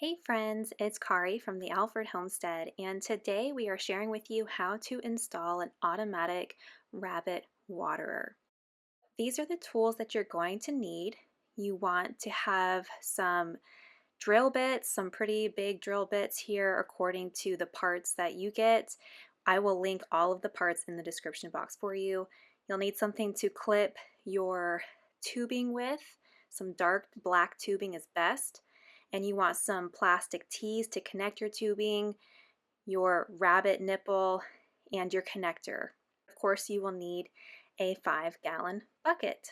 Hey friends, it's Kari from the Alfred Homestead, and today we are sharing with you how to install an automatic rabbit waterer. These are the tools that you're going to need. You want to have some drill bits, some pretty big drill bits here according to the parts that you get. I will link all of the parts in the description box for you. You'll need something to clip your tubing with. Some dark black tubing is best. And you want some plastic tees to connect your tubing, your rabbit nipple, and your connector. Of course, you will need a 5-gallon bucket.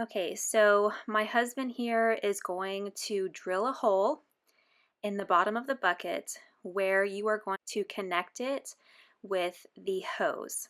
Okay, so my husband here is going to drill a hole in the bottom of the bucket where you are going to connect it with the hose.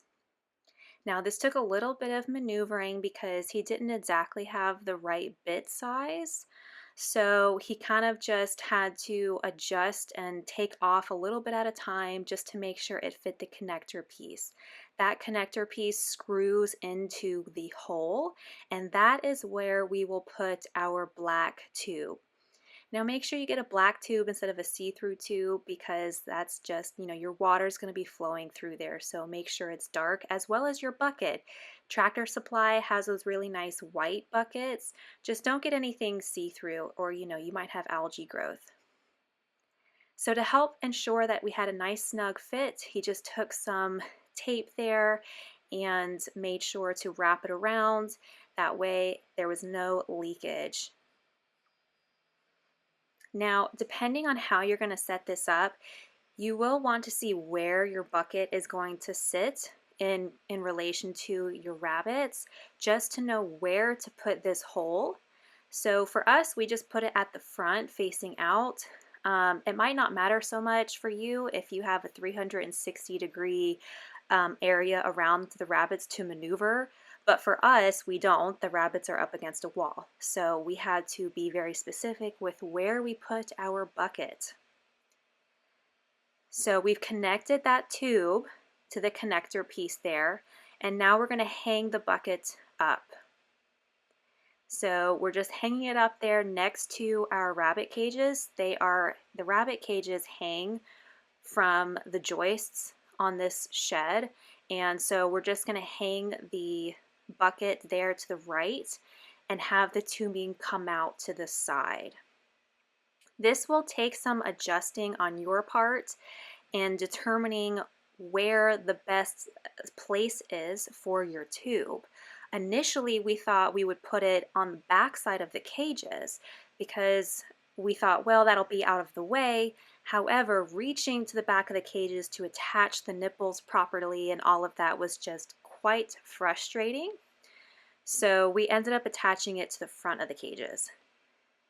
Now this took a little bit of maneuvering because he didn't exactly have the right bit size. So he kind of just had to adjust and take off a little bit at a time just to make sure it fit the connector piece. That connector piece screws into the hole, and that is where we will put our black tube. Now make sure you get a black tube instead of a see-through tube because that's just, your water is going to be flowing through there. So make sure it's dark as well as your bucket. Tractor Supply has those really nice white buckets. Just don't get anything see-through or, you might have algae growth. So to help ensure that we had a nice snug fit, he just took some tape there and made sure to wrap it around. That way there was no leakage. Now, depending on how you're going to set this up, you will want to see where your bucket is going to sit in relation to your rabbits, just to know where to put this hole. So for us, we just put it at the front facing out. It might not matter so much for you if you have a 360-degree area around the rabbits to maneuver. But for us, we don't. The rabbits are up against a wall. So we had to be very specific with where we put our bucket. So we've connected that tube to the connector piece there, and now we're going to hang the bucket up. So we're just hanging it up there next to our rabbit cages. The rabbit cages hang from the joists on this shed, and so we're just going to hang the bucket there to the right and have the tubing come out to the side. This will take some adjusting on your part and determining where the best place is for your tube. Initially, we thought we would put it on the back side of the cages because we thought, well, that'll be out of the way. However, reaching to the back of the cages to attach the nipples properly and all of that was just quite frustrating. So we ended up attaching it to the front of the cages.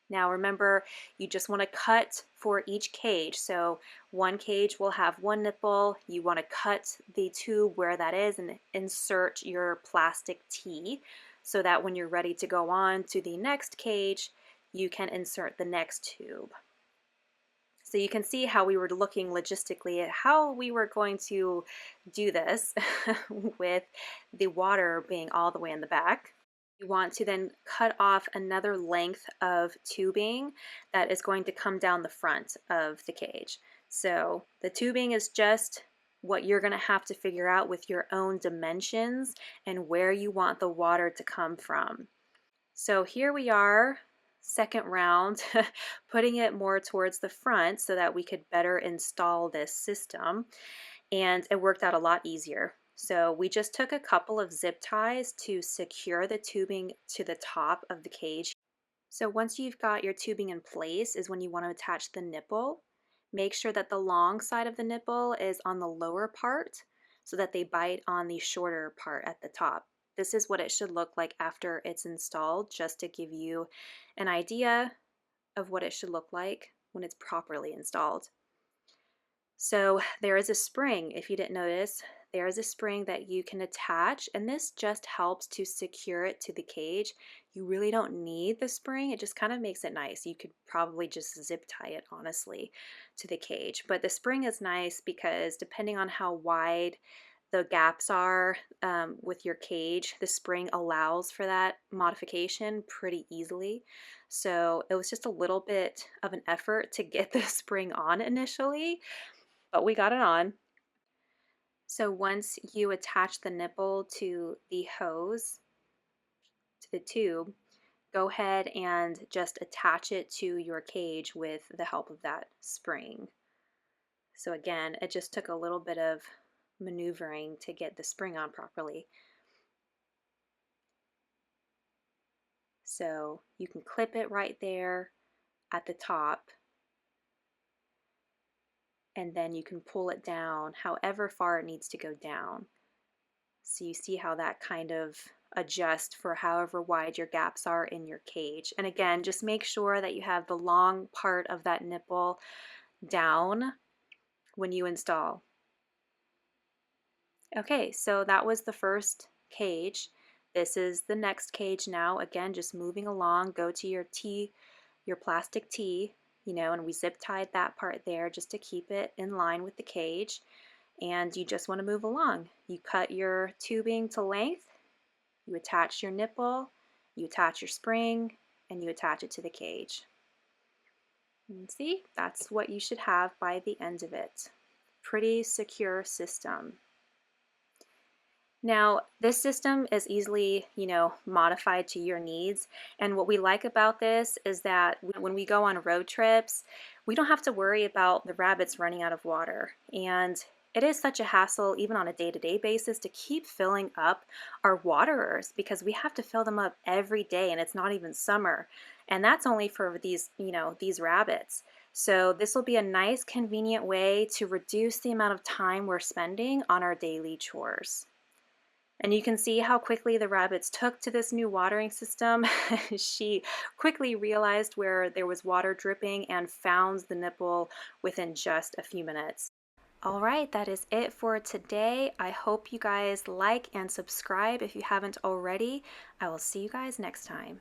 Now remember, you just want to cut for each cage. So one cage will have one nipple. You want to cut the tube where that is and insert your plastic tee so that when you're ready to go on to the next cage, you can insert the next tube. So you can see how we were looking logistically at how we were going to do this with the water being all the way in the back. You want to then cut off another length of tubing that is going to come down the front of the cage. So the tubing is just what you're going to have to figure out with your own dimensions and where you want the water to come from. So here we are, second round, putting it more towards the front so that we could better install this system, and it worked out a lot easier. So we just took a couple of zip ties to secure the tubing to the top of the cage. So once you've got your tubing in place is when you want to attach the nipple. Make sure that the long side of the nipple is on the lower part so that they bite on the shorter part at the top. This is what it should look like after it's installed, just to give you an idea of what it should look like when it's properly installed. So there is a spring, if you didn't notice, there is a spring that you can attach, and this just helps to secure it to the cage. You really don't need the spring, it just kind of makes it nice. You could probably just zip tie it, honestly, to the cage. But the spring is nice because depending on how wide the gaps are with your cage, the spring allows for that modification pretty easily. So it was just a little bit of an effort to get the spring on initially, but we got it on. So once you attach the nipple to the hose, to the tube, go ahead and just attach it to your cage with the help of that spring. So again, it just took a little bit of maneuvering to get the spring on properly. So you can clip it right there at the top, and then you can pull it down however far it needs to go down. So you see how that kind of adjusts for however wide your gaps are in your cage. And again, just make sure that you have the long part of that nipple down when you install. Okay, so that was the first cage. This is the next cage now. Again, just moving along, go to your T, your plastic T, and we zip tied that part there just to keep it in line with the cage. And you just want to move along. You cut your tubing to length, you attach your nipple, you attach your spring, and you attach it to the cage. And see, that's what you should have by the end of it. Pretty secure system. Now, this system is easily, modified to your needs. And what we like about this is that when we go on road trips, we don't have to worry about the rabbits running out of water. And it is such a hassle, even on a day-to-day basis, to keep filling up our waterers because we have to fill them up every day, and it's not even summer. And that's only for these, these rabbits. So this will be a nice, convenient way to reduce the amount of time we're spending on our daily chores. And you can see how quickly the rabbits took to this new watering system. She quickly realized where there was water dripping and found the nipple within just a few minutes. All right, that is it for today. I hope you guys like and subscribe if you haven't already. I will see you guys next time.